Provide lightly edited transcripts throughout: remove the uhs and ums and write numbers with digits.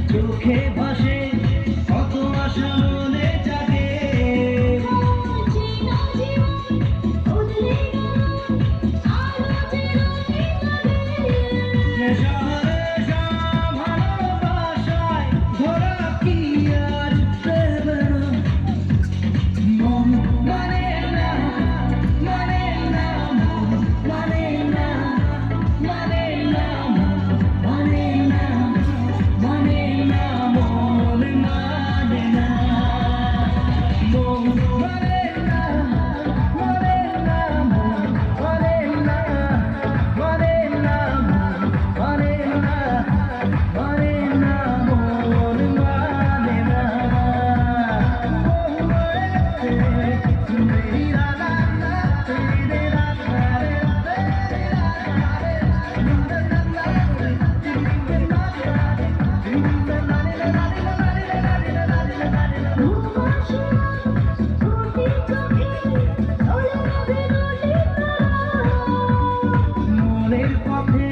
চোখে ভাসে কত আশা মনে জাগে ভালোবাসায় ধরা কি আর দেবে না মন মানে না মানে না মানে না মানে না মানে না মানে না মন মানে না মন মানে না মানে না মানে না মানে না মানে না মানে না মন মানে না मेरी राधा तेरे राधा মনের পথে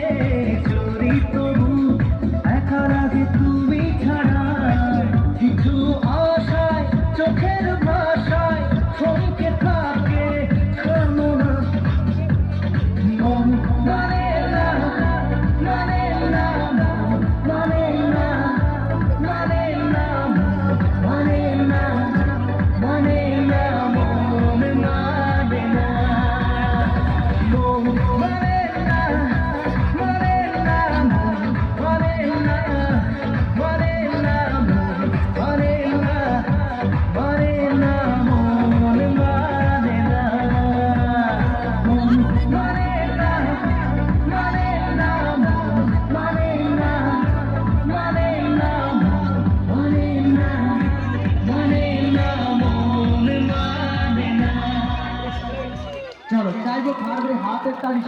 চলি তবু একার আগে তুমি ছাড়া কিছু আশায় চোখের ভাষায় থমকে থাকে কামনা মন মানে না মানে না মানে না মানে না মানে না মানে না মন মানে না মন মানে না মানে না মানে না মানে না মানে না মানে না মন মানে না মন মানে না মানে না মানে না মানে না মানে না মানে না মন মানে না চলো চাইবো খাবার হাতের তালি